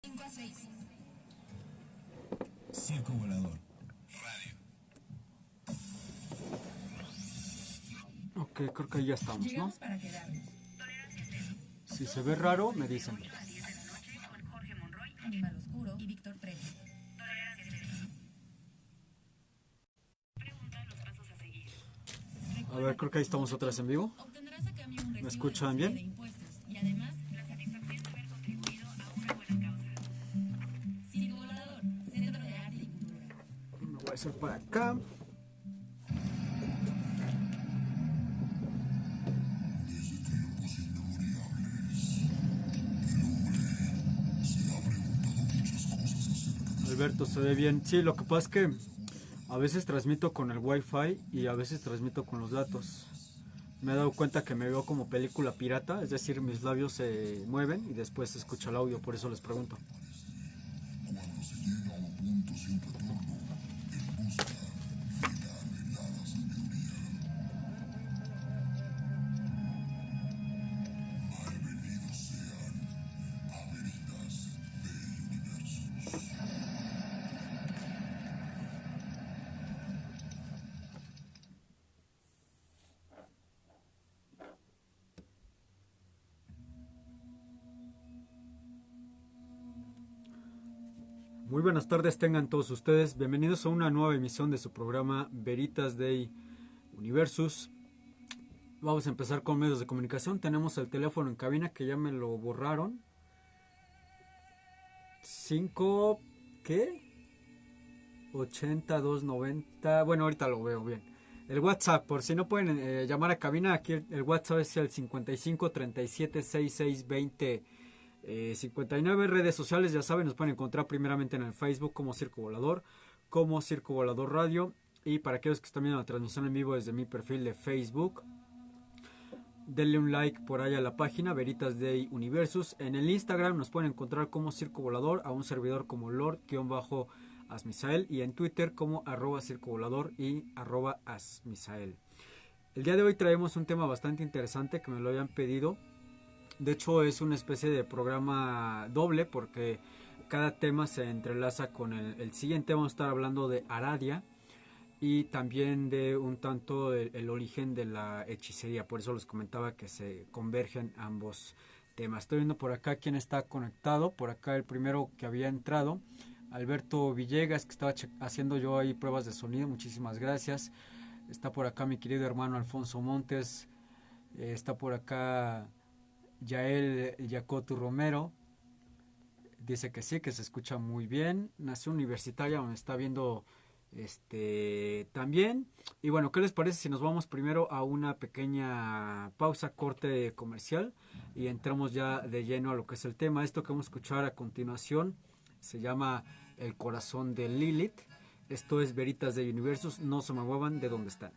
5 a 6. Circo Volador. Ok, creo que ahí ya estamos, ¿no? Llegamos para quedarnos. Si se ve raro, me dicen. Animal Oscuro y Víctor Trejo. A ver, creo que ahí estamos otra vez en vivo. Obtendrás a cambio un recibo escuchan de bien? impuestos y además la satisfacción de haber contribuido a una buena causa. Circo Volador, Centro de Arte y Cultura. Me voy a hacer para acá. Alberto, se ve bien. Sí, lo que pasa es que a veces transmito con el Wi-Fi y a veces transmito con los datos. Me he dado cuenta que me veo como película pirata, es decir, mis labios se mueven y después se escucha el audio, por eso les pregunto. Muy buenas tardes tengan todos ustedes, bienvenidos a una nueva emisión de su programa Veritas Dei Universus. Vamos a empezar con medios de comunicación, tenemos el teléfono en cabina que ya me lo borraron. 5, ¿qué? 8290, bueno ahorita lo veo bien. El WhatsApp, por si no pueden llamar a cabina, aquí el WhatsApp es el 55 37 66 20 59. Redes sociales, ya saben, nos pueden encontrar primeramente en el Facebook como Circo Volador, como Circo Volador Radio. Y para aquellos que están viendo la transmisión en vivo desde mi perfil de Facebook, denle un like por ahí a la página Veritas Dei Universus. En el Instagram nos pueden encontrar como Circo Volador, a un servidor como Lord-Asmisael, y en Twitter como @Circo Volador y @Asmisael. El día de hoy traemos un tema bastante interesante que me lo habían pedido. De hecho es una especie de programa doble porque cada tema se entrelaza con el siguiente. Vamos a estar hablando de Aradia y también de un tanto el origen de la hechicería. Por eso les comentaba que se convergen ambos temas. Estoy viendo por acá quién está conectado. Por acá el primero que había entrado, Alberto Villegas, que estaba haciendo yo ahí pruebas de sonido. Muchísimas gracias. Está por acá mi querido hermano Alfonso Montes. Está por acá Yael Yacotu Romero. Dice que sí, que se escucha muy bien. Nación Universitaria me está viendo también. Y bueno, ¿qué les parece si nos vamos primero a una pequeña pausa, corte comercial, y entramos ya de lleno a lo que es el tema? Esto que vamos a escuchar a continuación se llama El corazón de Lilith. Esto es Veritas de Universus. No se me muevan de donde están.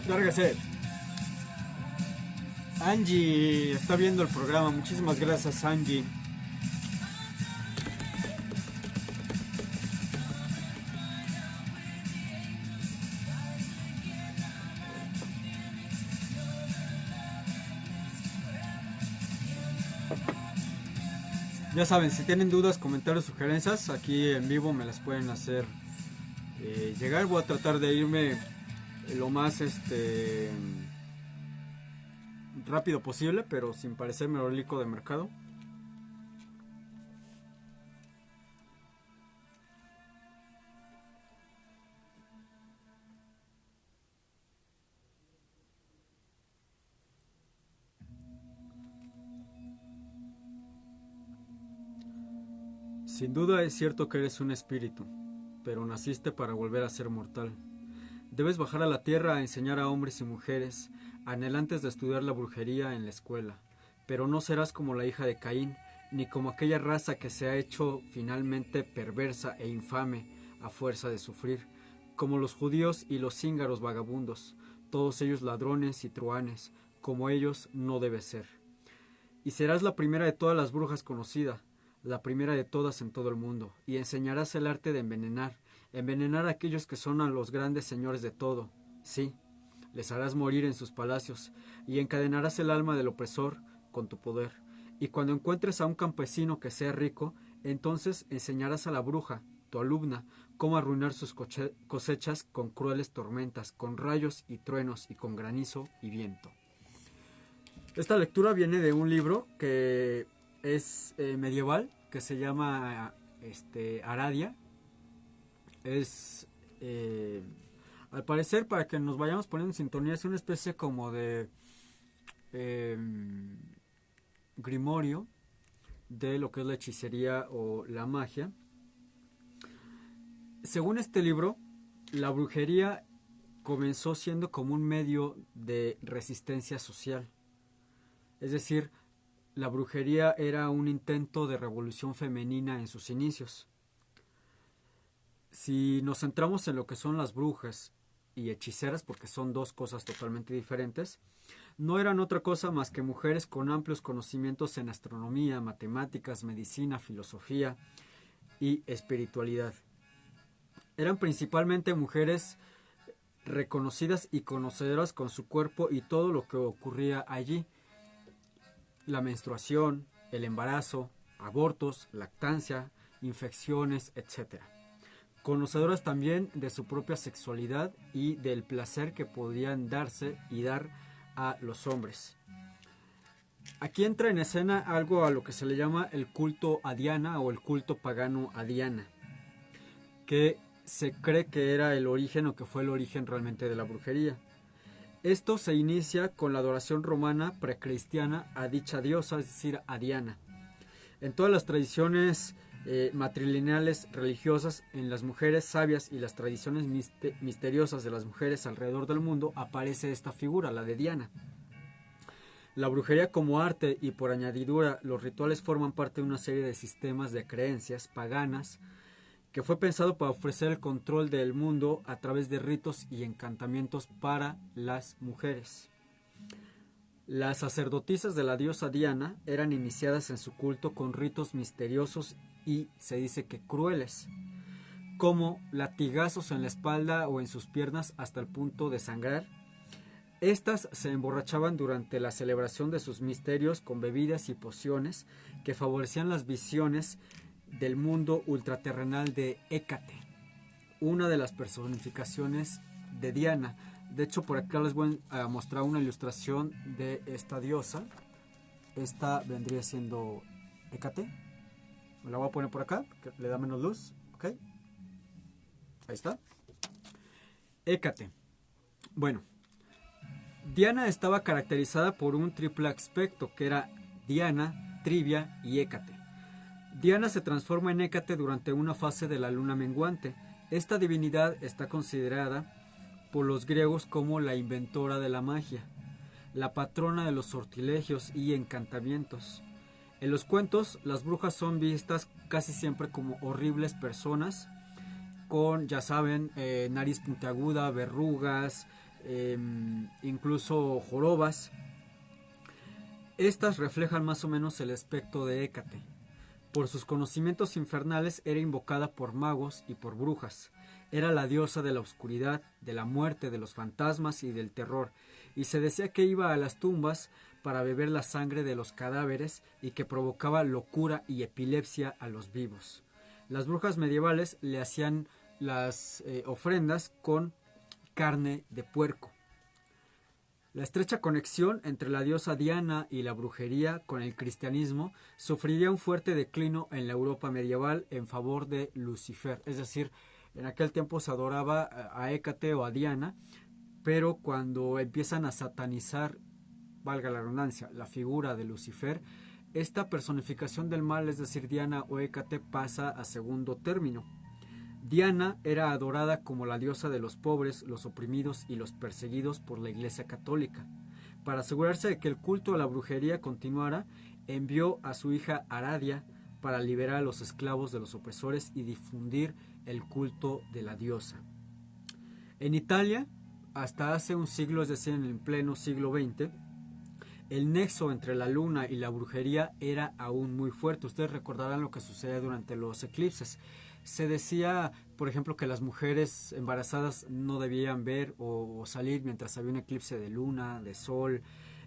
Lárgase. Angie está viendo el programa. Muchísimas gracias, Angie. Ya saben, si tienen dudas, comentarios, sugerencias, aquí en vivo me las pueden hacer llegar. Voy a tratar de irme lo más rápido posible, pero sin parecerme orlico de mercado. Sin duda es cierto que eres un espíritu, pero naciste para volver a ser mortal. Debes bajar a la tierra a enseñar a hombres y mujeres, anhelantes de estudiar la brujería en la escuela, pero no serás como la hija de Caín, ni como aquella raza que se ha hecho finalmente perversa e infame a fuerza de sufrir, como los judíos y los cíngaros vagabundos, todos ellos ladrones y truhanes, como ellos no debes ser. Y serás la primera de todas las brujas conocida, la primera de todas en todo el mundo, y enseñarás el arte de envenenar a aquellos que son a los grandes señores de todo. Sí, les harás morir en sus palacios, y encadenarás el alma del opresor con tu poder. Y cuando encuentres a un campesino que sea rico, entonces enseñarás a la bruja, tu alumna, cómo arruinar sus cosechas con crueles tormentas, con rayos y truenos, y con granizo y viento. Esta lectura viene de un libro que es medieval, que se llama Aradia. Es al parecer, para que nos vayamos poniendo en sintonía, es una especie como de grimorio de lo que es la hechicería o la magia. Según este libro, la brujería comenzó siendo como un medio de resistencia social. Es decir, la brujería era un intento de revolución femenina en sus inicios. Si nos centramos en lo que son las brujas y hechiceras, porque son dos cosas totalmente diferentes, no eran otra cosa más que mujeres con amplios conocimientos en astronomía, matemáticas, medicina, filosofía y espiritualidad. Eran principalmente mujeres reconocidas y conocedoras con su cuerpo y todo lo que ocurría allí. La menstruación, el embarazo, abortos, lactancia, infecciones, etc. Conocedoras también de su propia sexualidad y del placer que podían darse y dar a los hombres. Aquí entra en escena algo a lo que se le llama el culto a Diana o el culto pagano a Diana, que se cree que era el origen o que fue el origen realmente de la brujería. Esto se inicia con la adoración romana precristiana a dicha diosa, es decir, a Diana. En todas las tradiciones matrilineales religiosas, en las mujeres sabias y las tradiciones misteriosas de las mujeres alrededor del mundo, aparece esta figura, la de Diana. La brujería como arte y por añadidura los rituales forman parte de una serie de sistemas de creencias paganas que fue pensado para ofrecer el control del mundo a través de ritos y encantamientos para las mujeres. Las sacerdotisas de la diosa Diana eran iniciadas en su culto con ritos misteriosos y se dice que crueles, como latigazos en la espalda o en sus piernas hasta el punto de sangrar. Estas se emborrachaban durante la celebración de sus misterios con bebidas y pociones que favorecían las visiones del mundo ultraterrenal de Hécate, una de las personificaciones de Diana. De hecho, por acá les voy a mostrar una ilustración de esta diosa. Esta vendría siendo Hécate. Me la voy a poner por acá, que le da menos luz. ¿Ok? Ahí está. Hécate. Bueno, Diana estaba caracterizada por un triple aspecto, que era Diana, Trivia y Hécate. Diana se transforma en Hécate durante una fase de la luna menguante. Esta divinidad está considerada por los griegos como la inventora de la magia, la patrona de los sortilegios y encantamientos. En los cuentos, las brujas son vistas casi siempre como horribles personas con, ya saben, nariz puntiaguda, verrugas, incluso jorobas. Estas reflejan más o menos el aspecto de Hécate. Por sus conocimientos infernales era invocada por magos y por brujas. Era la diosa de la oscuridad, de la muerte, de los fantasmas y del terror, y se decía que iba a las tumbas para beber la sangre de los cadáveres y que provocaba locura y epilepsia a los vivos. Las brujas medievales le hacían las ofrendas con carne de puerco. La estrecha conexión entre la diosa Diana y la brujería con el cristianismo sufriría un fuerte declino en la Europa medieval en favor de Lucifer. Es decir, en aquel tiempo se adoraba a Hécate o a Diana, pero cuando empiezan a satanizar, valga la redundancia, la figura de Lucifer, esta personificación del mal, es decir, Diana o Hécate, pasa a segundo término. Diana era adorada como la diosa de los pobres, los oprimidos y los perseguidos por la Iglesia Católica. Para asegurarse de que el culto a la brujería continuara, envió a su hija Aradia para liberar a los esclavos de los opresores y difundir el culto de la diosa. En Italia, hasta hace un siglo, es decir, en el pleno siglo XX, el nexo entre la luna y la brujería era aún muy fuerte. Ustedes recordarán lo que sucede durante los eclipses. Se decía, por ejemplo, que las mujeres embarazadas no debían ver o salir mientras había un eclipse de luna, de sol,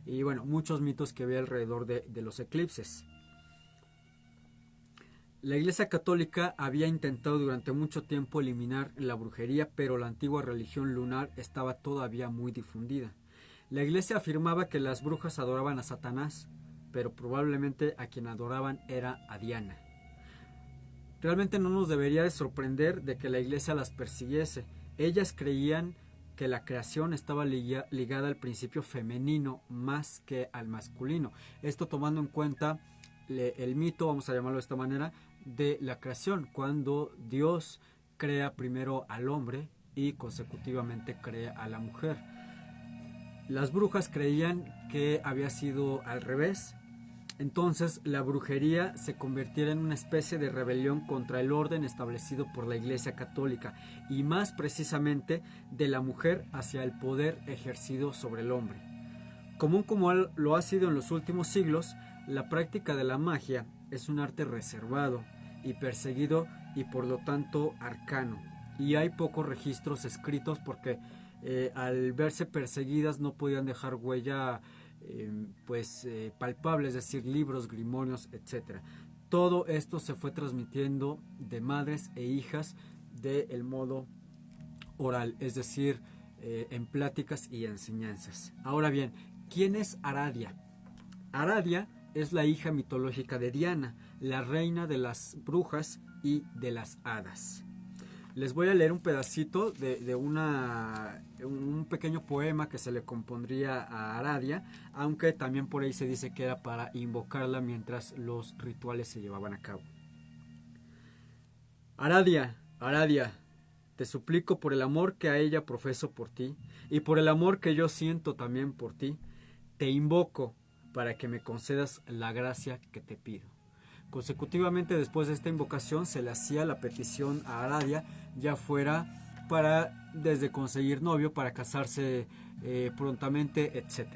y bueno, muchos mitos que había alrededor de los eclipses. La Iglesia Católica había intentado durante mucho tiempo eliminar la brujería, pero la antigua religión lunar estaba todavía muy difundida. La Iglesia afirmaba que las brujas adoraban a Satanás, pero probablemente a quien adoraban era a Diana. Realmente no nos debería de sorprender de que la Iglesia las persiguiese. Ellas creían que la creación estaba ligada al principio femenino más que al masculino. Esto tomando en cuenta el mito, vamos a llamarlo de esta manera, de la creación, cuando Dios crea primero al hombre y consecutivamente crea a la mujer. Las brujas creían que había sido al revés. Entonces la brujería se convirtiera en una especie de rebelión contra el orden establecido por la Iglesia Católica y más precisamente de la mujer hacia el poder ejercido sobre el hombre. Común como lo ha sido en los últimos siglos, la práctica de la magia es un arte reservado y perseguido y por lo tanto arcano. Y hay pocos registros escritos porque al verse perseguidas no podían dejar huella palpable, es decir, libros, grimorios, etc. Todo esto se fue transmitiendo de madres e hijas del modo oral, es decir, en pláticas y enseñanzas. Ahora bien, ¿quién es Aradia? Aradia es la hija mitológica de Diana, la reina de las brujas y de las hadas. Les voy a leer un pedacito de un pequeño poema que se le compondría a Aradia, aunque también por ahí se dice que era para invocarla mientras los rituales se llevaban a cabo. Aradia, Aradia, te suplico por el amor que a ella profeso por ti, y por el amor que yo siento también por ti, te invoco para que me concedas la gracia que te pido. Consecutivamente después de esta invocación se le hacía la petición a Aradia, ya fuera para desde conseguir novio, para casarse prontamente, etc.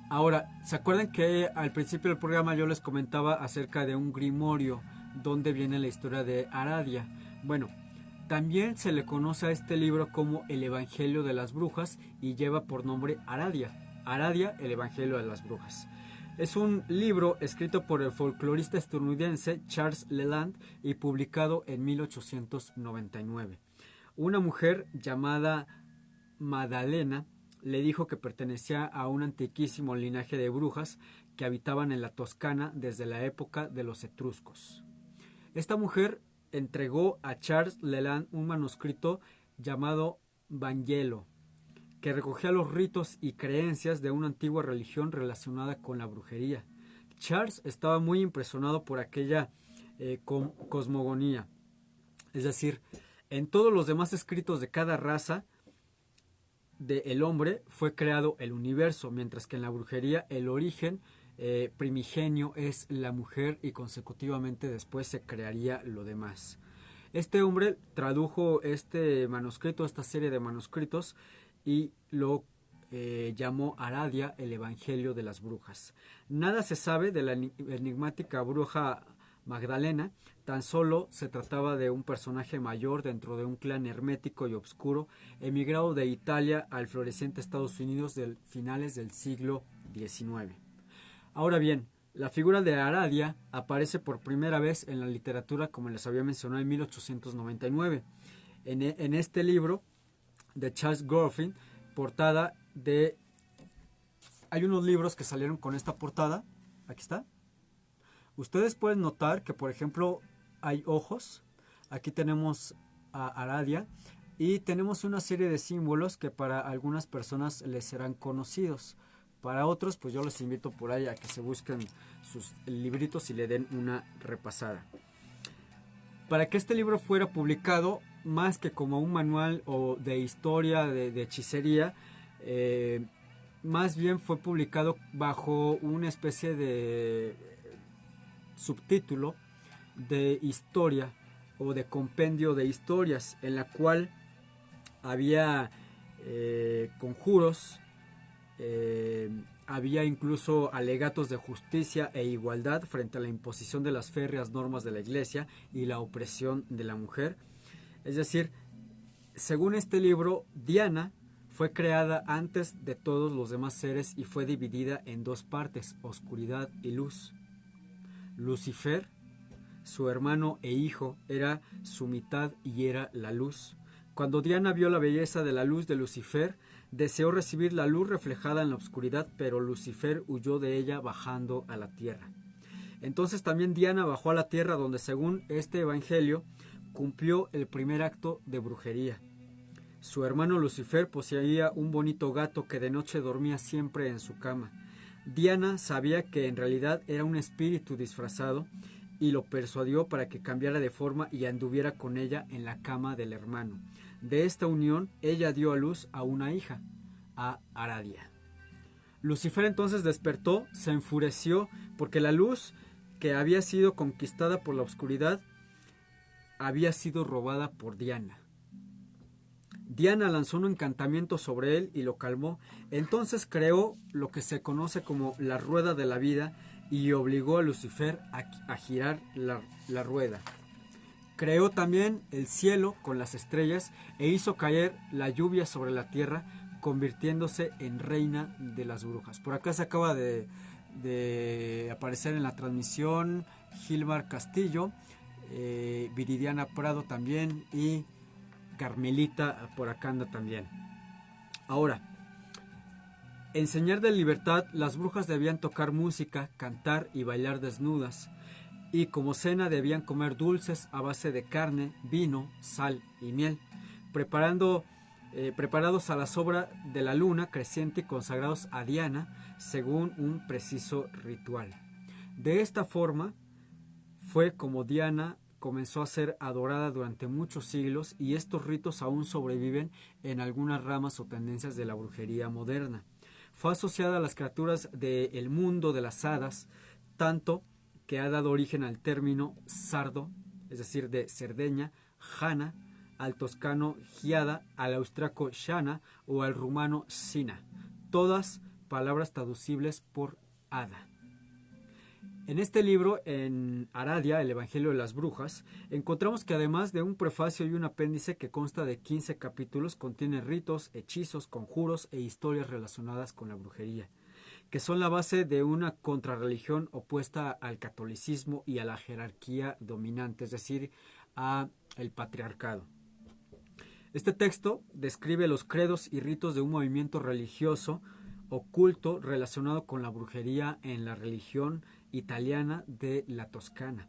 Ahora, ¿se acuerdan que al principio del programa yo les comentaba acerca de un grimorio donde viene la historia de Aradia? Bueno, también se le conoce a este libro como el Evangelio de las Brujas y lleva por nombre Aradia. Aradia, el Evangelio de las Brujas. Es un libro escrito por el folclorista estadounidense Charles Leland y publicado en 1899. Una mujer llamada Madalena le dijo que pertenecía a un antiquísimo linaje de brujas que habitaban en la Toscana desde la época de los etruscos. Esta mujer entregó a Charles Leland un manuscrito llamado Vangelo, que recogía los ritos y creencias de una antigua religión relacionada con la brujería. Charles estaba muy impresionado por aquella cosmogonía. Es decir, en todos los demás escritos de cada raza del hombre fue creado el universo, mientras que en la brujería el origen primigenio es la mujer y consecutivamente después se crearía lo demás. Este hombre tradujo este manuscrito, esta serie de manuscritos, y lo llamó Aradia el Evangelio de las Brujas. Nada se sabe de la enigmática bruja Magdalena, tan solo se trataba de un personaje mayor dentro de un clan hermético y obscuro, emigrado de Italia al floreciente Estados Unidos de finales del siglo XIX. Ahora bien, la figura de Aradia aparece por primera vez en la literatura, como les había mencionado, en 1899. En este libro de Charles Gorfin, portada de... Hay unos libros que salieron con esta portada. Aquí está. Ustedes pueden notar que, por ejemplo, hay ojos. Aquí tenemos a Aradia. Y tenemos una serie de símbolos que para algunas personas les serán conocidos. Para otros, pues yo les invito por ahí a que se busquen sus libritos y le den una repasada. Para que este libro fuera publicado, más que como un manual o de historia, de hechicería, más bien fue publicado bajo una especie de subtítulo de historia o de compendio de historias, en la cual había conjuros, había incluso alegatos de justicia e igualdad frente a la imposición de las férreas normas de la Iglesia y la opresión de la mujer. Es decir, según este libro, Diana fue creada antes de todos los demás seres y fue dividida en dos partes, oscuridad y luz. Lucifer, su hermano e hijo, era su mitad y era la luz. Cuando Diana vio la belleza de la luz de Lucifer, deseó recibir la luz reflejada en la oscuridad, pero Lucifer huyó de ella bajando a la tierra. Entonces también Diana bajó a la tierra, donde según este evangelio cumplió el primer acto de brujería. Su hermano Lucifer poseía un bonito gato que de noche dormía siempre en su cama. Diana sabía que en realidad era un espíritu disfrazado y lo persuadió para que cambiara de forma y anduviera con ella en la cama del hermano. De esta unión ella dio a luz a una hija, a Aradia. Lucifer entonces despertó, se enfureció porque la luz que había sido conquistada por la oscuridad había sido robada por Diana. Diana lanzó un encantamiento sobre él y lo calmó. Entonces creó lo que se conoce como la rueda de la vida y obligó a Lucifer a girar la rueda. Creó también el cielo con las estrellas e hizo caer la lluvia sobre la tierra, convirtiéndose en reina de las brujas. Por acá se acaba de aparecer en la transmisión Gilmar Castillo, Viridiana Prado también y Carmelita por acá anda también. Ahora, en señal de libertad, las brujas debían tocar música, cantar y bailar desnudas, y como cena debían comer dulces a base de carne, vino, sal y miel, preparados a la sombra de la luna creciente y consagrados a Diana según un preciso ritual. De esta forma fue como Diana comenzó a ser adorada durante muchos siglos, y estos ritos aún sobreviven en algunas ramas o tendencias de la brujería moderna. Fue asociada a las criaturas del mundo de las hadas, tanto que ha dado origen al término sardo, es decir, de Cerdeña, jana, al toscano giada, al austriaco shana o al rumano sina, todas palabras traducibles por hada. En este libro, en Aradia, el Evangelio de las Brujas, encontramos que además de un prefacio y un apéndice que consta de 15 capítulos, contiene ritos, hechizos, conjuros e historias relacionadas con la brujería, que son la base de una contrarreligión opuesta al catolicismo y a la jerarquía dominante, es decir, a el patriarcado. Este texto describe los credos y ritos de un movimiento religioso oculto relacionado con la brujería en la religión italiana de la Toscana.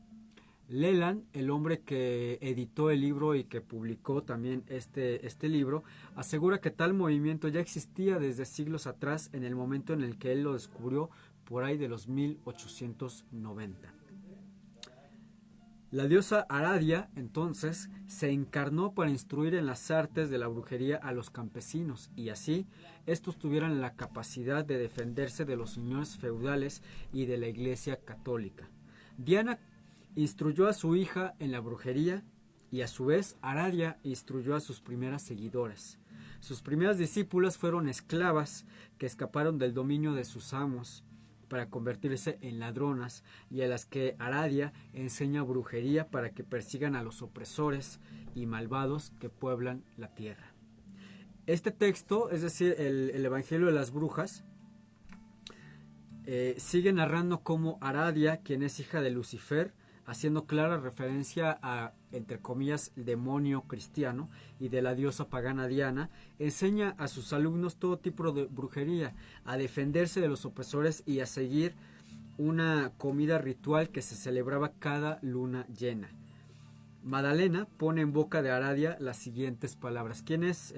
Leland, el hombre que editó el libro y que publicó también este libro, asegura que tal movimiento ya existía desde siglos atrás, en el momento en el que él lo descubrió por ahí de los 1890. La diosa Aradia, entonces, se encarnó para instruir en las artes de la brujería a los campesinos, y así estos tuvieran la capacidad de defenderse de los señores feudales y de la Iglesia católica. Diana instruyó a su hija en la brujería y a su vez Aradia instruyó a sus primeras seguidoras. Sus primeras discípulas fueron esclavas que escaparon del dominio de sus amos para convertirse en ladronas, y a las que Aradia enseña brujería para que persigan a los opresores y malvados que pueblan la tierra. Este texto, es decir, el Evangelio de las Brujas, sigue narrando cómo Aradia, quien es hija de Lucifer, haciendo clara referencia a, entre comillas, el demonio cristiano y de la diosa pagana Diana, enseña a sus alumnos todo tipo de brujería, a defenderse de los opresores y a seguir una comida ritual que se celebraba cada luna llena. Madalena pone en boca de Aradia las siguientes palabras. ¿Quién es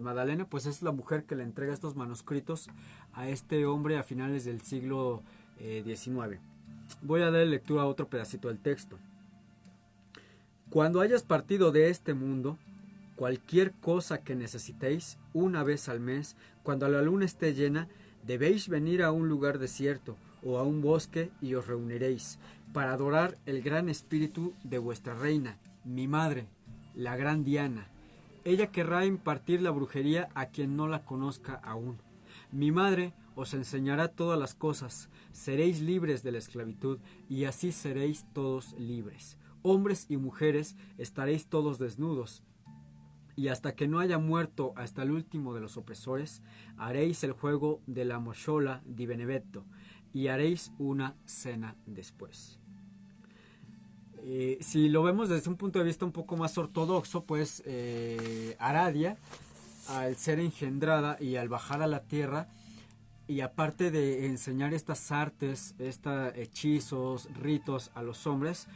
Madalena? Pues es la mujer que le entrega estos manuscritos a este hombre a finales del siglo XIX. Voy a dar lectura a otro pedacito del texto. Cuando hayas partido de este mundo, cualquier cosa que necesitéis, una vez al mes, cuando la luna esté llena, debéis venir a un lugar desierto o a un bosque y os reuniréis para adorar el gran espíritu de vuestra reina, mi madre, la gran Diana. Ella querrá impartir la brujería a quien no la conozca aún. Mi madre os enseñará todas las cosas, seréis libres de la esclavitud y así seréis todos libres. Hombres y mujeres estaréis todos desnudos. Y hasta que no haya muerto hasta el último de los opresores, haréis el juego de la Moshola di Benevento y haréis una cena después. Si lo vemos desde un punto de vista un poco más ortodoxo, pues Aradia, al ser engendrada y al bajar a la tierra, y aparte de enseñar estas artes, estos hechizos, ritos a los hombres,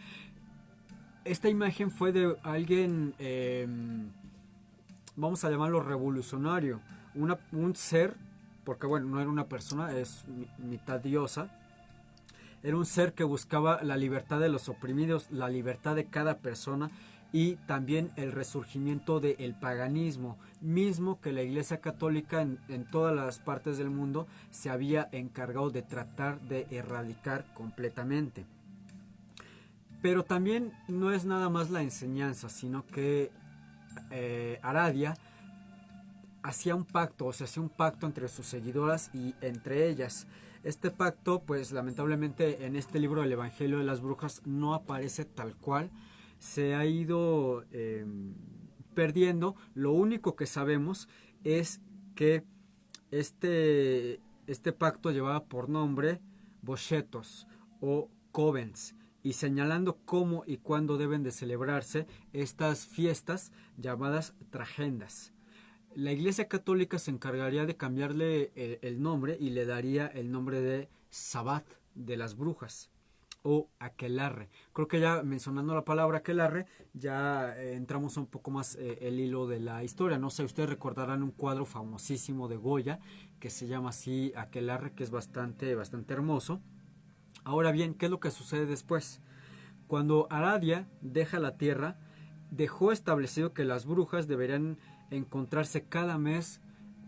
esta imagen fue de alguien, vamos a llamarlo revolucionario, un ser, porque bueno, no era una persona, es mitad diosa. Era un ser que buscaba la libertad de los oprimidos, la libertad de cada persona y también el resurgimiento del paganismo, mismo que la Iglesia Católica en todas las partes del mundo se había encargado de tratar de erradicar completamente. Pero también no es nada más la enseñanza, sino que Aradia hacía un pacto, o sea, hacía un pacto entre sus seguidoras y entre ellas. Este pacto, pues lamentablemente en este libro del Evangelio de las Brujas no aparece tal cual, se ha ido perdiendo. Lo único que sabemos es que este pacto llevaba por nombre bocetos o covens, y señalando cómo y cuándo deben de celebrarse estas fiestas llamadas tragendas. La Iglesia Católica se encargaría de cambiarle el nombre y le daría el nombre de Sabbat de las Brujas o Aquelarre. Creo que ya mencionando la palabra Aquelarre ya entramos un poco más el hilo de la historia. No sé, ustedes recordarán un cuadro famosísimo de Goya que se llama así Aquelarre, que es bastante hermoso. Ahora bien, ¿qué es lo que sucede después? Cuando Aradia deja la tierra, dejó establecido que las brujas deberían encontrarse cada mes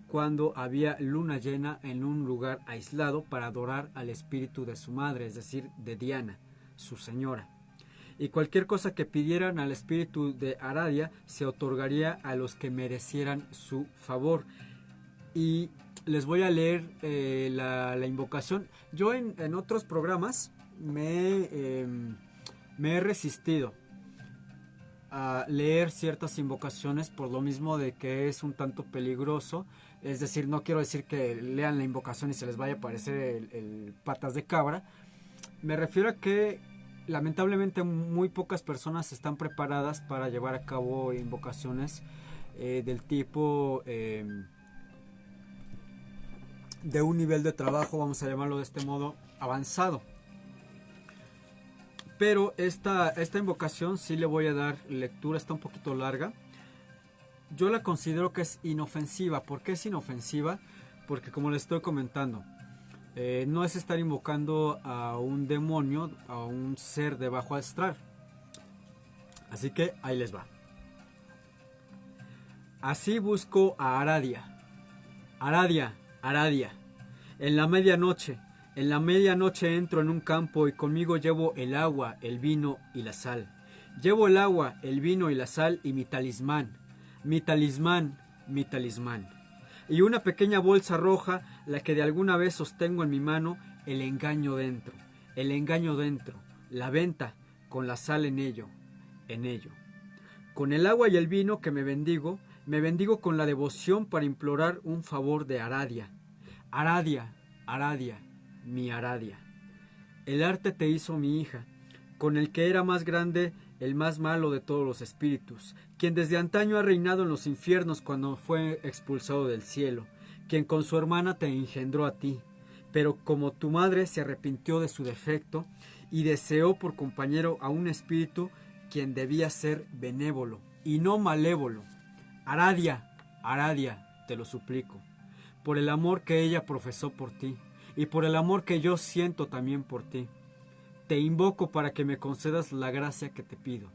cuando había luna llena en un lugar aislado para adorar al espíritu de su madre, es decir, de Diana, su señora. Y cualquier cosa que pidieran al espíritu de Aradia se otorgaría a los que merecieran su favor. Y les voy a leer la invocación. Yo en otros programas me he resistido a leer ciertas invocaciones por lo mismo de que es un tanto peligroso. Es decir, no quiero decir que lean la invocación y se les vaya a aparecer el patas de cabra. Me refiero a que lamentablemente muy pocas personas están preparadas para llevar a cabo invocaciones del tipo de un nivel de trabajo, vamos a llamarlo de este modo, avanzado. Pero esta invocación sí le voy a dar lectura, está un poquito larga. Yo la considero que es inofensiva. ¿Por qué es inofensiva? Porque como les estoy comentando, no es estar invocando a un demonio, a un ser de bajo astral. Así que ahí les va. Así busco a Aradia. Aradia, Aradia, en la medianoche entro en un campo y conmigo llevo el agua, el vino y la sal. Llevo el agua, el vino y la sal y mi talismán. Mi talismán, mi talismán. Y una pequeña bolsa roja, la que de alguna vez sostengo en mi mano, el engaño dentro. El engaño dentro. La venta, con la sal en ello. En ello. Con el agua y el vino que me bendigo con la devoción para implorar un favor de Aradia. Aradia, Aradia, mi Aradia. El arte te hizo mi hija, con el que era más grande el más malo de todos los espíritus, quien desde antaño ha reinado en los infiernos cuando fue expulsado del cielo, quien con su hermana te engendró a ti, pero como tu madre se arrepintió de su defecto y deseó por compañero a un espíritu quien debía ser benévolo y no malévolo. Aradia, Aradia, te lo suplico, por el amor que ella profesó por ti, y por el amor que yo siento también por ti. Te invoco para que me concedas la gracia que te pido.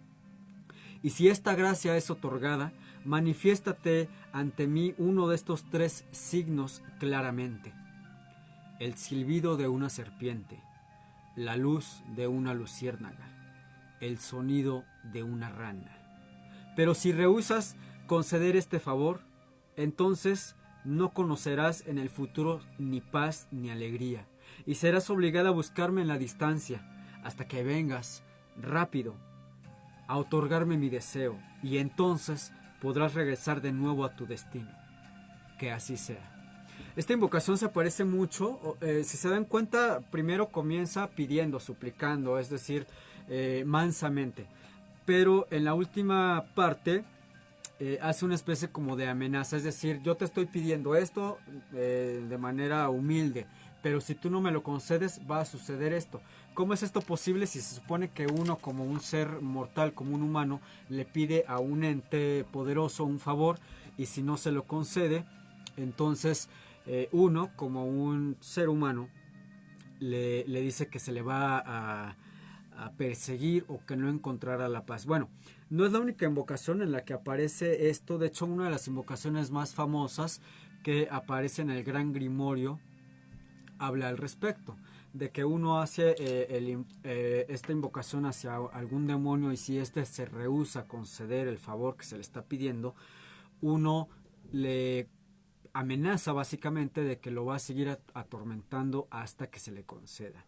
Y si esta gracia es otorgada, manifiéstate ante mí uno de estos tres signos claramente. El silbido de una serpiente, la luz de una luciérnaga, el sonido de una rana. Pero si rehusas conceder este favor, entonces no conocerás en el futuro ni paz ni alegría, y serás obligada a buscarme en la distancia, hasta que vengas, rápido, a otorgarme mi deseo, y entonces podrás regresar de nuevo a tu destino. Que así sea. Esta invocación se parece mucho, si se dan cuenta, primero comienza pidiendo, suplicando, es decir, mansamente, pero en la última parte hace una especie como de amenaza, es decir, yo te estoy pidiendo esto de manera humilde, pero si tú no me lo concedes va a suceder esto. ¿Cómo es esto posible si se supone que uno como un ser mortal, como un humano, le pide a un ente poderoso un favor y si no se lo concede, entonces uno como un ser humano le dice que se le va a perseguir o que no encontrará la paz? Bueno, no es la única invocación en la que aparece esto. De hecho, una de las invocaciones más famosas que aparece en el Gran Grimorio habla al respecto, de que uno hace esta invocación hacia algún demonio y si éste se rehúsa a conceder el favor que se le está pidiendo, uno le amenaza básicamente de que lo va a seguir atormentando hasta que se le conceda.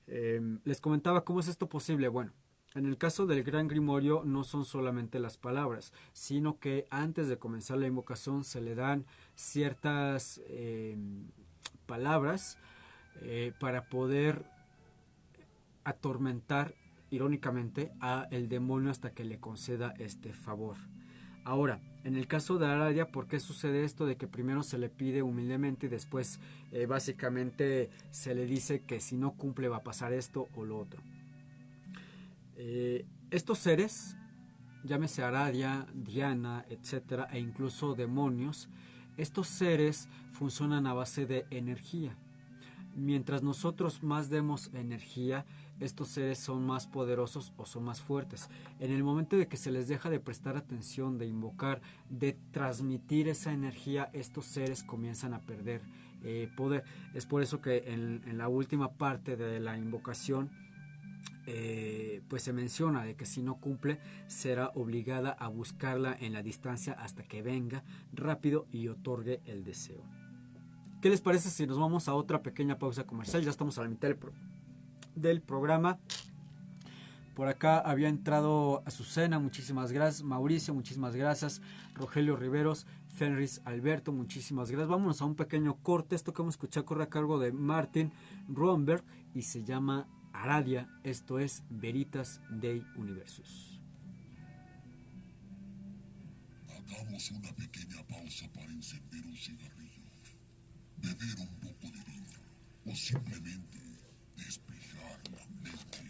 Les comentaba cómo es esto posible. Bueno, en el caso del Gran Grimorio no son solamente las palabras, sino que antes de comenzar la invocación se le dan ciertas palabras para poder atormentar irónicamente a el demonio hasta que le conceda este favor. Ahora, en el caso de Aradia, ¿por qué sucede esto de que primero se le pide humildemente y después básicamente se le dice que si no cumple va a pasar esto o lo otro? Estos seres, llámese Aradia, Diana, etcétera, e incluso demonios, estos seres funcionan a base de energía. Mientras nosotros más demos energía, estos seres son más poderosos o son más fuertes. En el momento de que se les deja de prestar atención, de invocar, de transmitir esa energía, estos seres comienzan a perder poder. Es por eso que en la última parte de la invocación pues se menciona de que si no cumple será obligada a buscarla en la distancia hasta que venga rápido y otorgue el deseo. ¿Qué les parece si nos vamos a otra pequeña pausa comercial? Ya estamos a la mitad del programa. Por acá había entrado Azucena, muchísimas gracias. Mauricio, muchísimas gracias. Rogelio Riveros, Fenris Alberto, muchísimas gracias. Vámonos a un pequeño corte. Esto que vamos a escuchar corre a cargo de Martin Romberg y se llama Aradia. Esto es Veritas Dei Universus. Hagamos una pequeña pausa para encender un cigarrillo, beber un poco de vino o simplemente despejar la mente.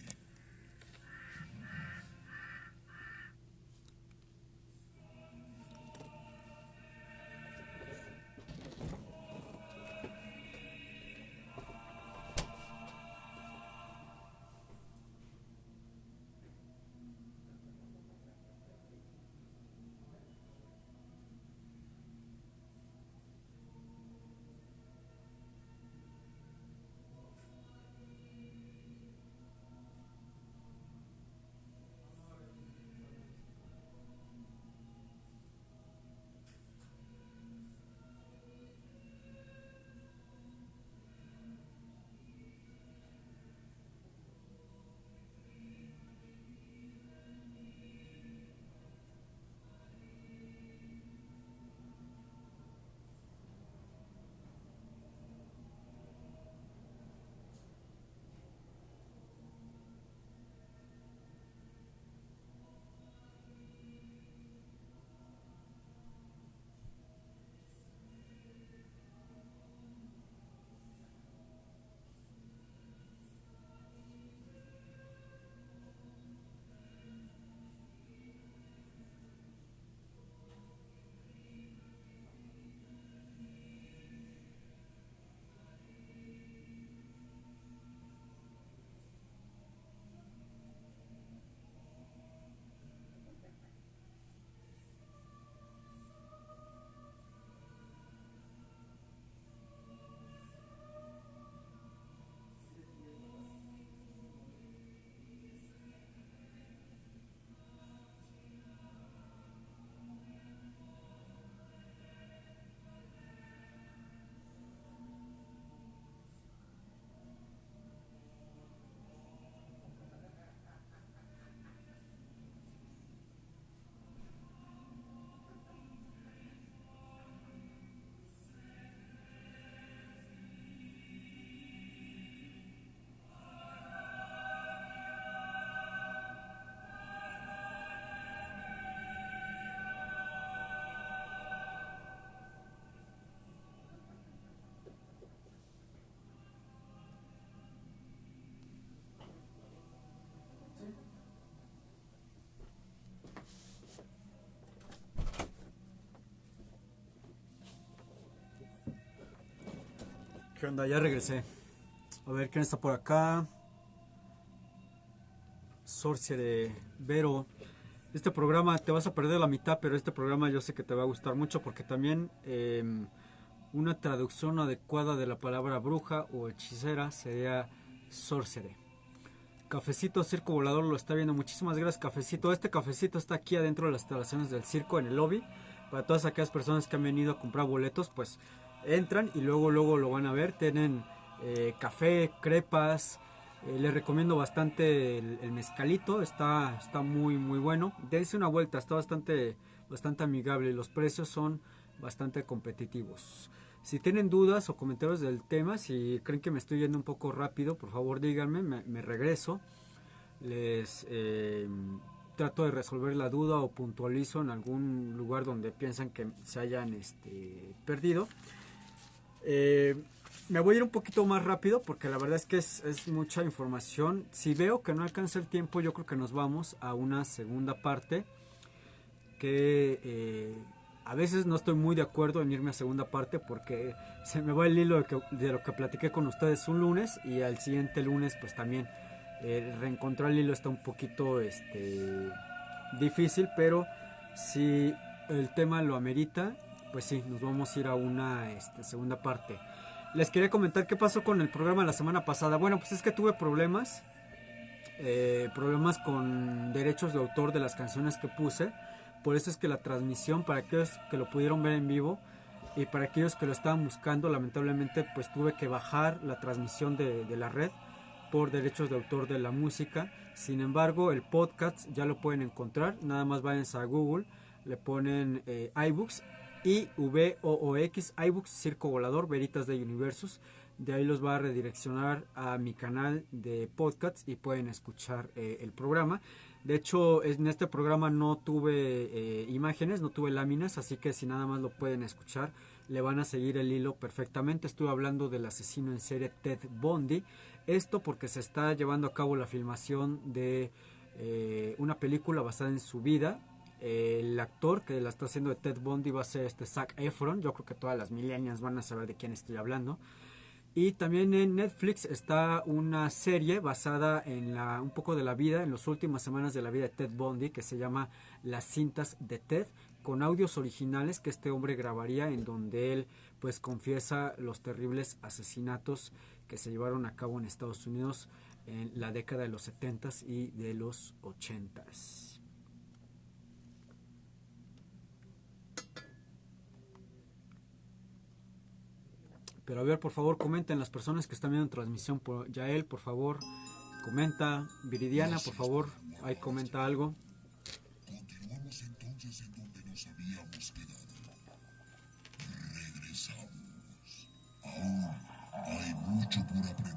¿Qué onda? Ya regresé. A ver, ¿quién está por acá? Sorcerer, Vero. Este programa te vas a perder la mitad, pero este programa yo sé que te va a gustar mucho porque también una traducción adecuada de la palabra bruja o hechicera sería sorcerer. Cafecito Circo Volador lo está viendo. Muchísimas gracias, Cafecito. Este cafecito está aquí adentro de las instalaciones del circo en el lobby. Para todas aquellas personas que han venido a comprar boletos, pues entran y luego lo van a ver. Tienen café, crepas. Les recomiendo bastante el mezcalito. Está muy bueno. Dense una vuelta, está bastante amigable. Los precios son bastante competitivos. Si tienen dudas o comentarios del tema, si creen que me estoy yendo un poco rápido, por favor díganme, me regreso. Les trato de resolver la duda o puntualizo en algún lugar donde piensan que se hayan perdido. Me voy a ir un poquito más rápido porque la verdad es que es mucha información. Si veo que no alcanza el tiempo, yo creo que nos vamos a una segunda parte que... a veces no estoy muy de acuerdo en irme a segunda parte porque se me va el hilo de lo que platiqué con ustedes un lunes y al siguiente lunes pues también reencontrar el hilo está un poquito difícil, pero si el tema lo amerita, pues sí, nos vamos a ir a una segunda parte. Les quería comentar qué pasó con el programa la semana pasada. Bueno, pues es que tuve problemas con derechos de autor de las canciones que puse. Por eso es que la transmisión, para aquellos que lo pudieron ver en vivo y para aquellos que lo estaban buscando, lamentablemente pues tuve que bajar la transmisión de la red por derechos de autor de la música. Sin embargo, el podcast ya lo pueden encontrar. Nada más váyanse a Google, le ponen iBooks, IVOOX, iBooks Circo Volador, Veritas de Universos. De ahí los va a redireccionar a mi canal de podcasts y pueden escuchar el programa. De hecho, en este programa no tuve imágenes, no tuve láminas, así que si nada más lo pueden escuchar, le van a seguir el hilo perfectamente. Estuve hablando del asesino en serie Ted Bundy. Esto porque se está llevando a cabo la filmación de una película basada en su vida. El actor que la está haciendo de Ted Bundy va a ser Zac Efron. Yo creo que todas las millennials van a saber de quién estoy hablando. Y también en Netflix está una serie basada en un poco de la vida, en las últimas semanas de la vida de Ted Bundy, que se llama Las cintas de Ted, con audios originales que este hombre grabaría, en donde él pues confiesa los terribles asesinatos que se llevaron a cabo en Estados Unidos en la década de los 70s y de los 80s. Pero a ver, por favor, comenten las personas que están viendo en transmisión. Yael, por favor, comenta. Viridiana, por favor, ahí comenta algo. Continuamos entonces en donde nos habíamos quedado. Regresamos. Aún hay mucho por aprender.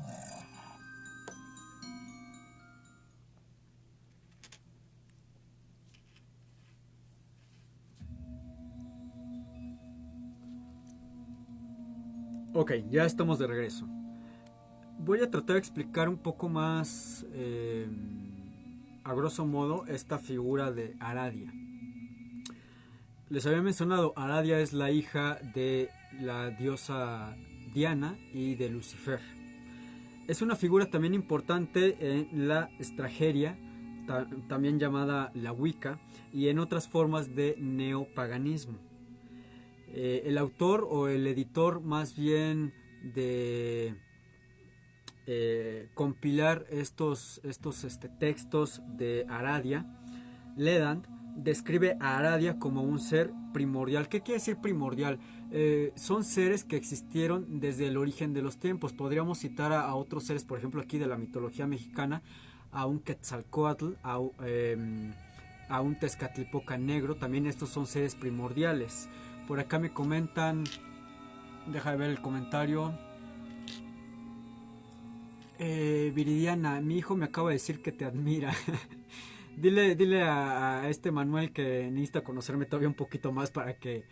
Ok, ya estamos de regreso. Voy a tratar de explicar un poco más, a grosso modo, esta figura de Aradia. Les había mencionado, Aradia es la hija de la diosa Diana y de Lucifer. Es una figura también importante en la extrageria, también llamada la Wicca, y en otras formas de neopaganismo. El autor o el editor más bien de compilar estos textos de Aradia, Leland, describe a Aradia como un ser primordial. ¿Qué quiere decir primordial? Son seres que existieron desde el origen de los tiempos. Podríamos citar a otros seres, por ejemplo aquí de la mitología mexicana, a un Quetzalcóatl, a un Tezcatlipoca negro. También estos son seres primordiales. Por acá me comentan, deja de ver el comentario. Viridiana, mi hijo me acaba de decir que te admira. dile a este Manuel que necesita conocerme todavía un poquito más para que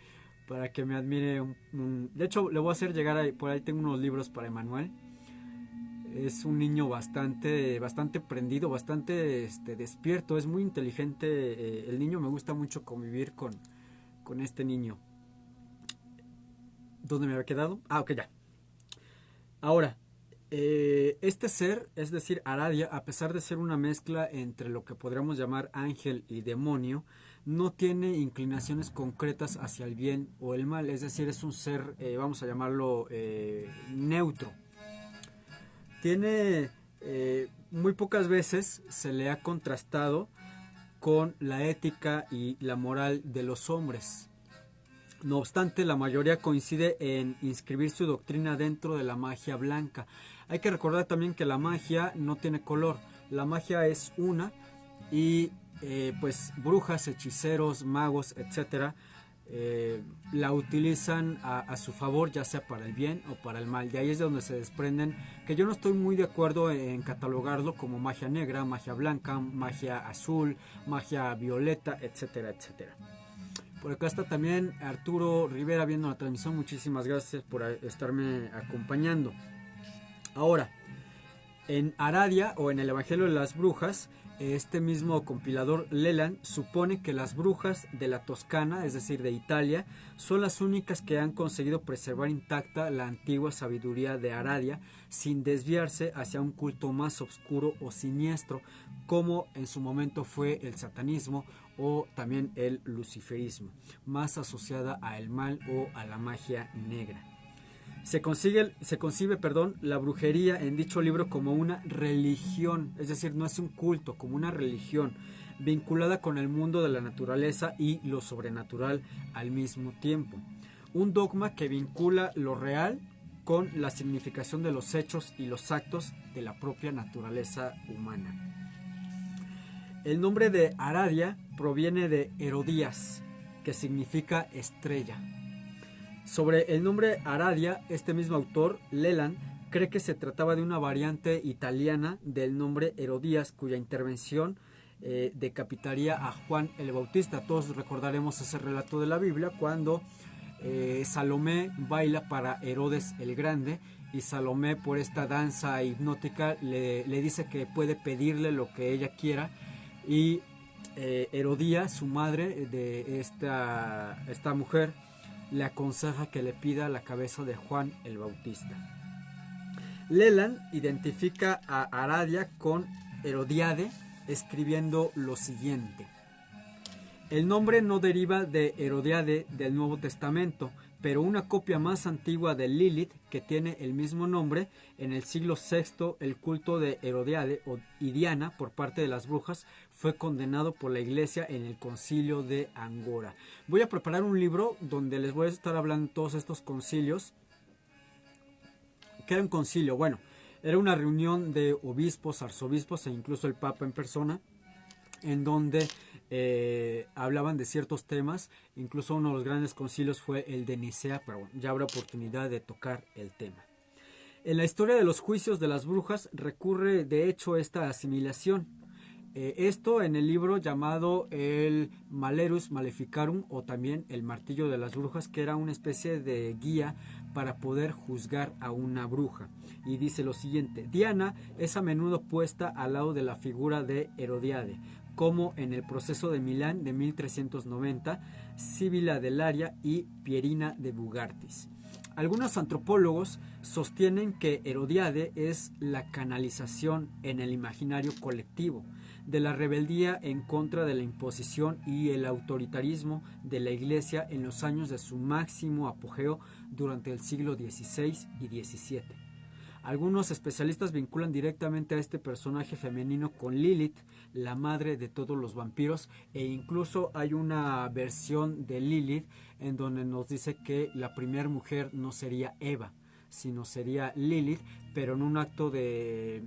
me admire. De hecho, le voy a hacer llegar por ahí tengo unos libros para Emanuel. Es un niño bastante prendido, bastante despierto, es muy inteligente. El niño, me gusta mucho convivir con este niño. ¿Dónde me había quedado? Ah, ok, ya. Ahora, este ser, es decir, Aradia, a pesar de ser una mezcla entre lo que podríamos llamar ángel y demonio, no tiene inclinaciones concretas hacia el bien o el mal, es decir, es un ser, vamos a llamarlo neutro. Tiene, muy pocas veces se le ha contrastado con la ética y la moral de los hombres. No obstante, la mayoría coincide en inscribir su doctrina dentro de la magia blanca. Hay que recordar también que la magia no tiene color, la magia es una y pues brujas, hechiceros, magos, etcétera, la utilizan a su favor, ya sea para el bien o para el mal. De ahí es de donde se desprenden, que yo no estoy muy de acuerdo en catalogarlo como magia negra, magia blanca, magia azul, magia violeta, etcétera, etcétera. Por acá está también Arturo Rivera viendo la transmisión. Muchísimas gracias por estarme acompañando. Ahora, en Aradia o en el Evangelio de las Brujas, este mismo compilador Leland supone que las brujas de la Toscana, es decir, de Italia, son las únicas que han conseguido preservar intacta la antigua sabiduría de Aradia sin desviarse hacia un culto más oscuro o siniestro, como en su momento fue el satanismo o también el luciferismo, más asociada al mal o a la magia negra. Se concibe, la brujería en dicho libro como una religión, es decir, no es un culto, como una religión vinculada con el mundo de la naturaleza y lo sobrenatural al mismo tiempo. Un dogma que vincula lo real con la significación de los hechos y los actos de la propia naturaleza humana. El nombre de Aradia proviene de Herodías, que significa estrella. Sobre el nombre Aradia, este mismo autor, Leland, cree que se trataba de una variante italiana del nombre Herodías, cuya intervención decapitaría a Juan el Bautista. Todos recordaremos ese relato de la Biblia cuando Salomé baila para Herodes el Grande, y Salomé, por esta danza hipnótica, le dice que puede pedirle lo que ella quiera, y Herodías, su madre de esta mujer, le aconseja que le pida la cabeza de Juan el Bautista. Leland identifica a Aradia con Herodiade, escribiendo lo siguiente: el nombre no deriva de Herodiade del Nuevo Testamento, pero una copia más antigua de Lilith, que tiene el mismo nombre, en el siglo VI el culto de Herodiade y Diana por parte de las brujas fue condenado por la iglesia en el concilio de Angora. Voy a preparar un libro donde les voy a estar hablando de todos estos concilios. ¿Qué era un concilio? Bueno, era una reunión de obispos, arzobispos e incluso el Papa en persona, en donde hablaban de ciertos temas. Incluso uno de los grandes concilios fue el de Nicea, pero bueno, ya habrá oportunidad de tocar el tema. En la historia de los juicios de las brujas recurre de hecho esta asimilación. Esto en el libro llamado el Malerus Maleficarum, o también el Martillo de las Brujas, que era una especie de guía para poder juzgar a una bruja. Y dice lo siguiente: Diana es a menudo puesta al lado de la figura de Herodiade, como en el proceso de Milán de 1390, Sibila de Laria y Pierina de Bugartis. Algunos antropólogos sostienen que Herodiade es la canalización en el imaginario colectivo de la rebeldía en contra de la imposición y el autoritarismo de la Iglesia en los años de su máximo apogeo durante el siglo XVI y XVII. Algunos especialistas vinculan directamente a este personaje femenino con Lilith, la madre de todos los vampiros, e incluso hay una versión de Lilith en donde nos dice que la primera mujer no sería Eva, sino sería Lilith, pero en un acto de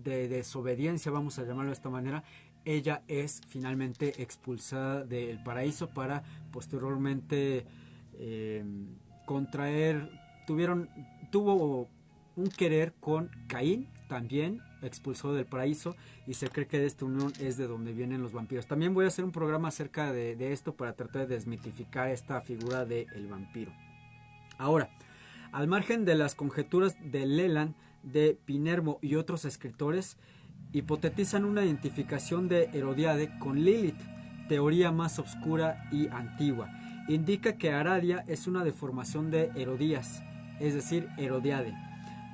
desobediencia, vamos a llamarlo de esta manera, ella es finalmente expulsada del paraíso para posteriormente tuvo un querer con Caín, también expulsado del paraíso, y se cree que de esta unión es de donde vienen los vampiros. También voy a hacer un programa acerca de esto para tratar de desmitificar esta figura del vampiro. Ahora, al margen de las conjeturas de Leland, de Pinermo y otros escritores, hipotetizan una identificación de Herodiade con Lilith, teoría más oscura y antigua. Indica que Aradia es una deformación de Herodías, es decir, Herodiade.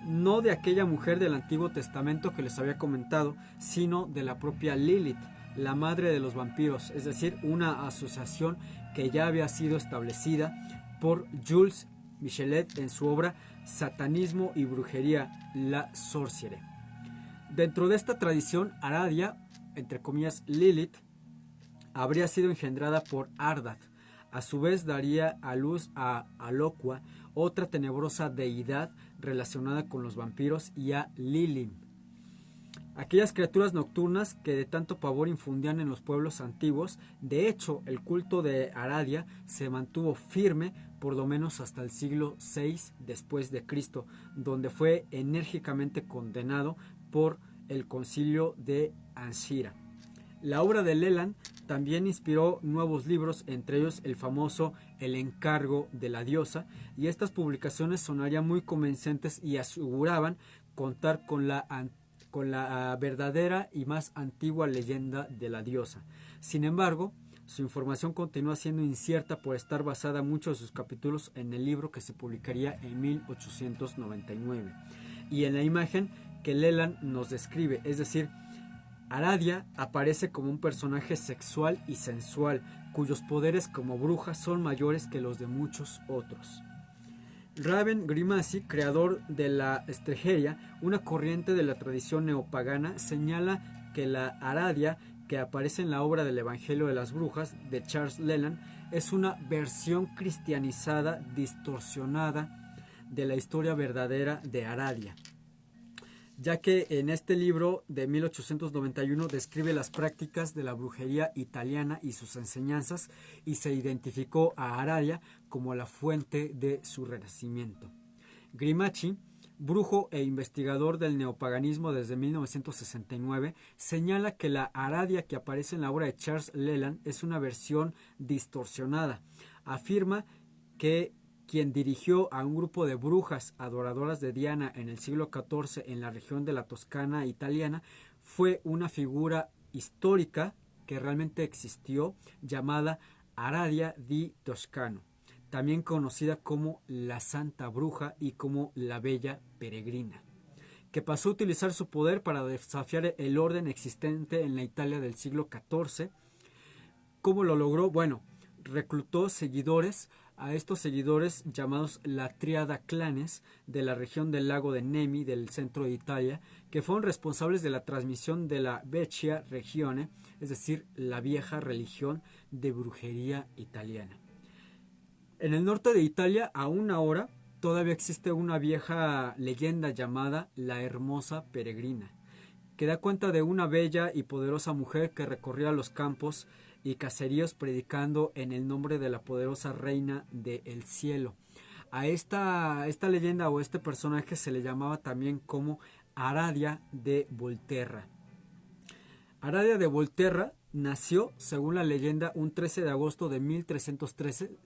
no de aquella mujer del Antiguo Testamento que les había comentado, sino de la propia Lilith, la madre de los vampiros, es decir, una asociación que ya había sido establecida por Jules Michelet en su obra Satanismo y Brujería, la Sorciere. Dentro de esta tradición, Aradia, entre comillas Lilith, habría sido engendrada por Ardat. A su vez daría a luz a Aloqua, otra tenebrosa deidad relacionada con los vampiros, y a Lilin, aquellas criaturas nocturnas que de tanto pavor infundían en los pueblos antiguos. De hecho, el culto de Aradia se mantuvo firme por lo menos hasta el siglo VI después de Cristo, donde fue enérgicamente condenado por el concilio de Ancyra. La obra de Leland también inspiró nuevos libros, entre ellos el famoso El encargo de la diosa, y estas publicaciones sonarían muy convincentes y aseguraban contar con la verdadera y más antigua leyenda de la diosa. Sin embargo, su información continúa siendo incierta por estar basada muchos de sus capítulos en el libro que se publicaría en 1899 y en la imagen que Leland nos describe, es decir, Aradia aparece como un personaje sexual y sensual, cuyos poderes como bruja son mayores que los de muchos otros. Raven Grimassi, creador de la Estregeria, una corriente de la tradición neopagana, señala que la Aradia que aparece en la obra del Evangelio de las Brujas de Charles Leland es una versión cristianizada, distorsionada de la historia verdadera de Aradia, ya que en este libro de 1891 describe las prácticas de la brujería italiana y sus enseñanzas, y se identificó a Aradia como la fuente de su renacimiento. Grimassi, brujo e investigador del neopaganismo desde 1969, señala que la Aradia que aparece en la obra de Charles Leland es una versión distorsionada. Afirma que quien dirigió a un grupo de brujas adoradoras de Diana en el siglo XIV en la región de la Toscana italiana fue una figura histórica que realmente existió, llamada Aradia di Toscano, también conocida como la Santa Bruja y como la Bella Peregrina, que pasó a utilizar su poder para desafiar el orden existente en la Italia del siglo XIV. ¿Cómo lo logró? Bueno, reclutó seguidores. A estos seguidores, llamados la Tríada Clanes, de la región del lago de Nemi, del centro de Italia, que fueron responsables de la transmisión de la Vecchia Regione, es decir, la vieja religión de brujería italiana. En el norte de Italia, aún ahora, todavía existe una vieja leyenda llamada la Hermosa Peregrina, que da cuenta de una bella y poderosa mujer que recorría los campos y caseríos predicando en el nombre de la poderosa reina del cielo. A esta leyenda o este personaje se le llamaba también como Aradia de Volterra. Aradia de Volterra nació, según la leyenda, un 13 de agosto de 1313.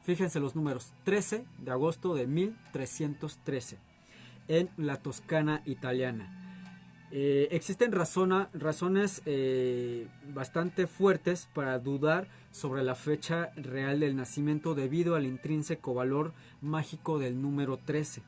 Fíjense los números, 13 de agosto de 1313, en la Toscana italiana. Existen razones bastante fuertes para dudar sobre la fecha real del nacimiento debido al intrínseco valor mágico del número 13.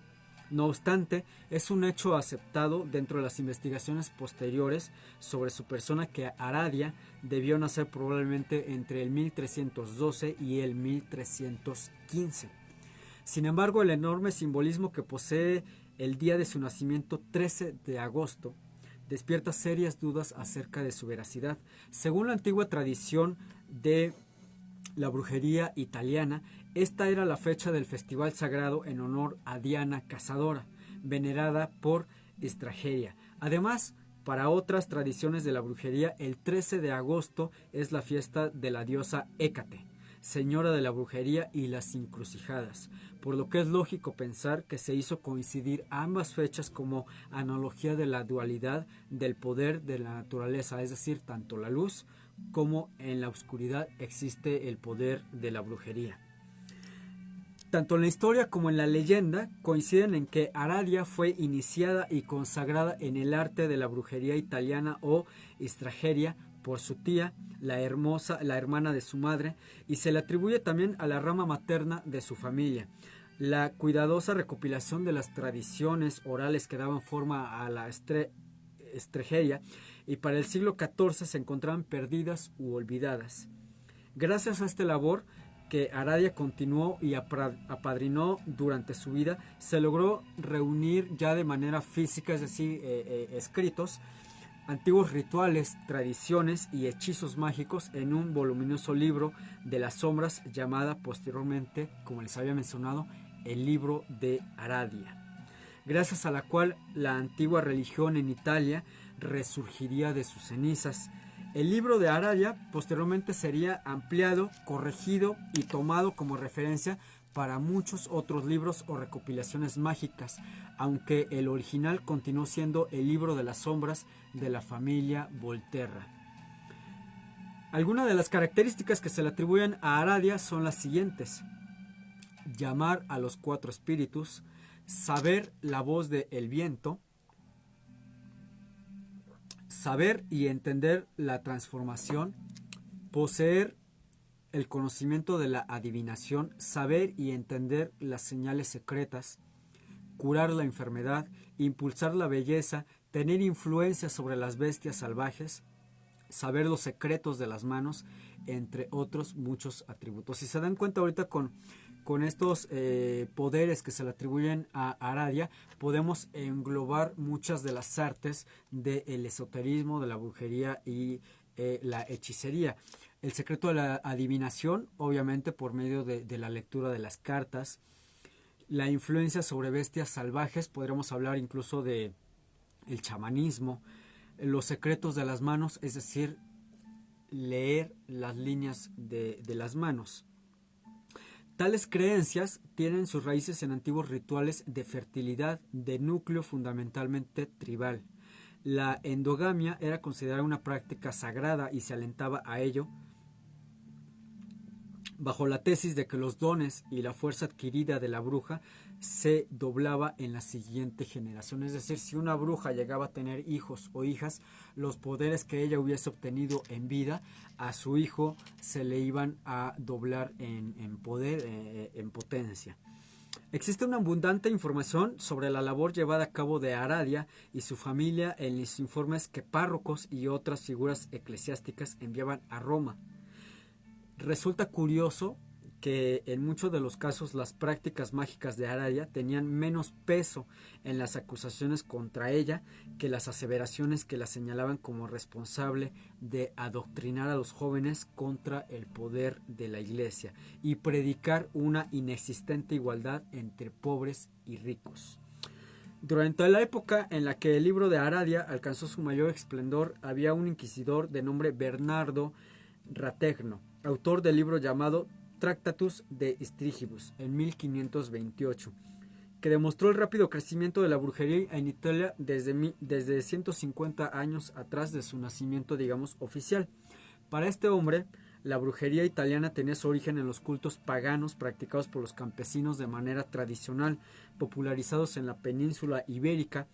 No obstante, es un hecho aceptado dentro de las investigaciones posteriores sobre su persona que Aradia debió nacer probablemente entre el 1312 y el 1315. Sin embargo, el enorme simbolismo que posee el día de su nacimiento, 13 de agosto, despierta serias dudas acerca de su veracidad. Según la antigua tradición de la brujería italiana, esta era la fecha del festival sagrado en honor a Diana Cazadora, venerada por Estrageria. Además, para otras tradiciones de la brujería, el 13 de agosto es la fiesta de la diosa Hécate, señora de la brujería y las encrucijadas, por lo que es lógico pensar que se hizo coincidir ambas fechas como analogía de la dualidad del poder de la naturaleza, es decir, tanto la luz como en la oscuridad existe el poder de la brujería. Tanto en la historia como en la leyenda coinciden en que Aradia fue iniciada y consagrada en el arte de la brujería italiana o estrageria por su tía, la hermana de su madre, y se le atribuye también a la rama materna de su familia. La cuidadosa recopilación de las tradiciones orales que daban forma a la estregeria y para el siglo XIV se encontraban perdidas u olvidadas. Gracias a esta labor que Aradia continuó y apadrinó durante su vida, se logró reunir ya de manera física, es decir, escritos, antiguos rituales, tradiciones y hechizos mágicos en un voluminoso libro de las sombras llamada posteriormente, como les había mencionado, el libro de Aradia, gracias a la cual la antigua religión en Italia resurgiría de sus cenizas. El libro de Aradia posteriormente sería ampliado, corregido y tomado como referencia para muchos otros libros o recopilaciones mágicas, aunque el original continuó siendo el libro de las sombras de la familia Volterra. Algunas de las características que se le atribuyen a Aradia son las siguientes: llamar a los 4 espíritus, saber la voz del viento, saber y entender la transformación, poseer el conocimiento de la adivinación, saber y entender las señales secretas, curar la enfermedad, impulsar la belleza, tener influencia sobre las bestias salvajes, saber los secretos de las manos, entre otros muchos atributos. Si se dan cuenta ahorita con estos poderes que se le atribuyen a Aradia, podemos englobar muchas de las artes del esoterismo, de la brujería y la hechicería. El secreto de la adivinación, obviamente por medio de la lectura de las cartas. La influencia sobre bestias salvajes, podríamos hablar incluso de el chamanismo. Los secretos de las manos, es decir, leer las líneas de las manos. Tales creencias tienen sus raíces en antiguos rituales de fertilidad de núcleo fundamentalmente tribal. La endogamia era considerada una práctica sagrada y se alentaba a ello bajo la tesis de que los dones y la fuerza adquirida de la bruja se doblaba en la siguiente generación. Es decir, si una bruja llegaba a tener hijos o hijas, los poderes que ella hubiese obtenido en vida, a su hijo se le iban a doblar en poder, en potencia. Existe una abundante información sobre la labor llevada a cabo de Aradia y su familia en los informes que párrocos y otras figuras eclesiásticas enviaban a Roma. Resulta curioso que en muchos de los casos las prácticas mágicas de Aradia tenían menos peso en las acusaciones contra ella que las aseveraciones que la señalaban como responsable de adoctrinar a los jóvenes contra el poder de la Iglesia y predicar una inexistente igualdad entre pobres y ricos. Durante la época en la que el libro de Aradia alcanzó su mayor esplendor, había un inquisidor de nombre Bernardo Rategno, autor del libro llamado Tractatus de Strigibus en 1528, que demostró el rápido crecimiento de la brujería en Italia desde 150 años atrás de su nacimiento, digamos, oficial. Para este hombre, la brujería italiana tenía su origen en los cultos paganos practicados por los campesinos de manera tradicional, popularizados en la península ibérica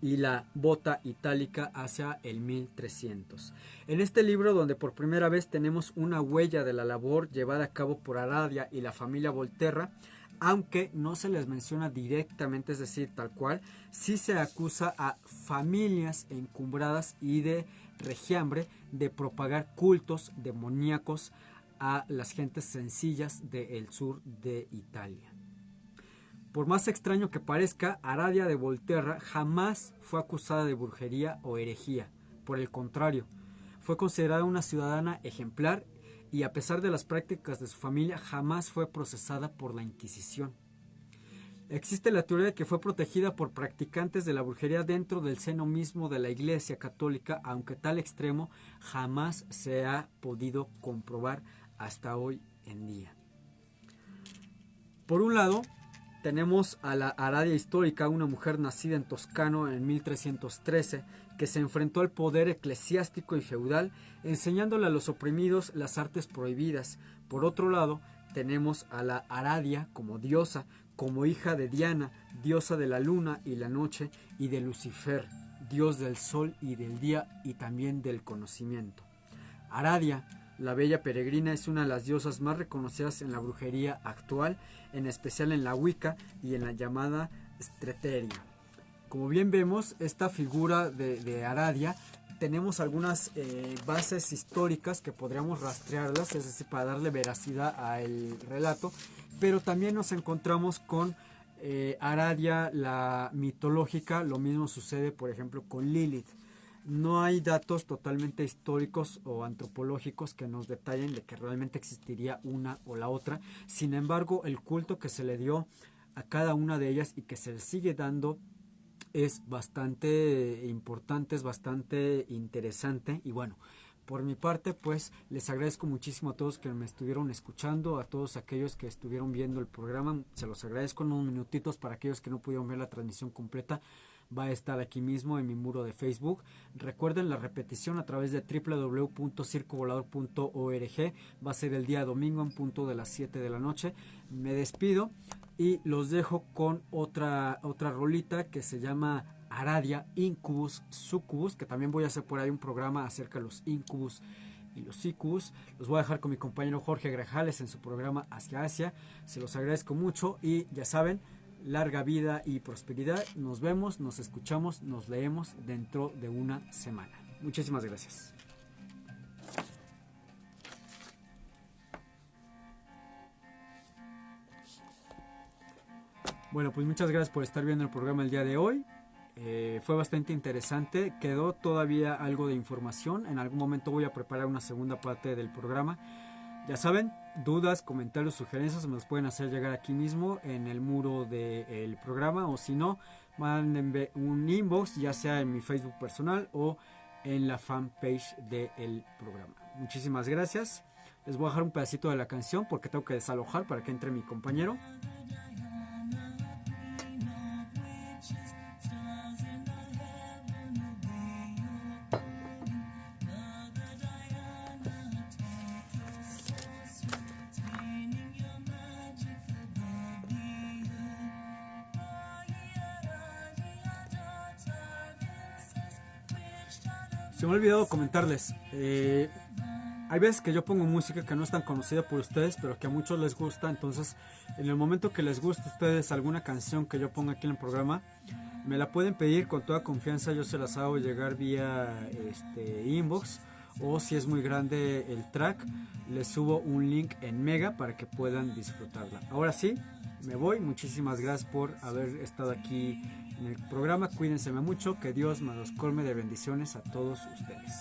y la bota itálica hacia el 1300. En este libro, donde por primera vez tenemos una huella de la labor llevada a cabo por Aradia y la familia Volterra, aunque no se les menciona directamente, es decir, tal cual, sí se acusa a familias encumbradas y de regiambre de propagar cultos demoníacos a las gentes sencillas del sur de Italia. Por más extraño que parezca, Aradia de Volterra jamás fue acusada de brujería o herejía. Por el contrario, fue considerada una ciudadana ejemplar y a pesar de las prácticas de su familia, jamás fue procesada por la Inquisición. Existe la teoría de que fue protegida por practicantes de la brujería dentro del seno mismo de la Iglesia Católica, aunque tal extremo jamás se ha podido comprobar hasta hoy en día. Por un lado, tenemos a la Aradia histórica, una mujer nacida en Toscano en 1313, que se enfrentó al poder eclesiástico y feudal, enseñándole a los oprimidos las artes prohibidas. Por otro lado, tenemos a la Aradia como diosa, como hija de Diana, diosa de la luna y la noche, y de Lucifer, dios del sol y del día y también del conocimiento. Aradia La Bella Peregrina es una de las diosas más reconocidas en la brujería actual, en especial en la Wicca y en la llamada Streteria. Como bien vemos, esta figura de Aradia, tenemos algunas bases históricas que podríamos rastrearlas, es decir, para darle veracidad al relato, pero también nos encontramos con Aradia, la mitológica. Lo mismo sucede, por ejemplo, con Lilith. No hay datos totalmente históricos o antropológicos que nos detallen de que realmente existiría una o la otra. Sin embargo, el culto que se le dio a cada una de ellas y que se le sigue dando es bastante importante, es bastante interesante. Y bueno, por mi parte, pues les agradezco muchísimo a todos que me estuvieron escuchando, a todos aquellos que estuvieron viendo el programa. Se los agradezco en unos minutitos. Para aquellos que no pudieron ver la transmisión completa, va a estar aquí mismo en mi muro de Facebook. Recuerden la repetición a través de www.circovolador.org. Va a ser el día domingo en punto de las 7 de la noche. Me despido y los dejo con otra rolita que se llama Aradia, Incubus, Succubus, que también voy a hacer por ahí un programa acerca de los Incubus y los Succubus. Los voy a dejar con mi compañero Jorge Grajales en su programa Hacia Asia. Se los agradezco mucho y ya saben, larga vida y prosperidad. Nos vemos, nos escuchamos, nos leemos dentro de una semana. Muchísimas gracias. Bueno, pues muchas gracias por estar viendo el programa el día de hoy. Fue bastante interesante. Quedó todavía algo de información. En algún momento voy a preparar una segunda parte del programa. Ya saben, dudas, comentarios, sugerencias me los pueden hacer llegar aquí mismo en el muro del programa, o si no, mándenme un inbox, ya sea en mi Facebook personal o en la fanpage del programa. Muchísimas gracias. Les voy a dejar un pedacito de la canción porque tengo que desalojar para que entre mi compañero. Se me ha olvidado comentarles, hay veces que yo pongo música que no es tan conocida por ustedes, pero que a muchos les gusta. Entonces, en el momento que les guste a ustedes alguna canción que yo ponga aquí en el programa, me la pueden pedir con toda confianza. Yo se las hago llegar vía inbox, o si es muy grande el track, les subo un link en Mega para que puedan disfrutarla. Ahora sí, me voy. Muchísimas gracias por haber estado aquí en el programa. Cuídense mucho, que Dios me los colme de bendiciones a todos ustedes.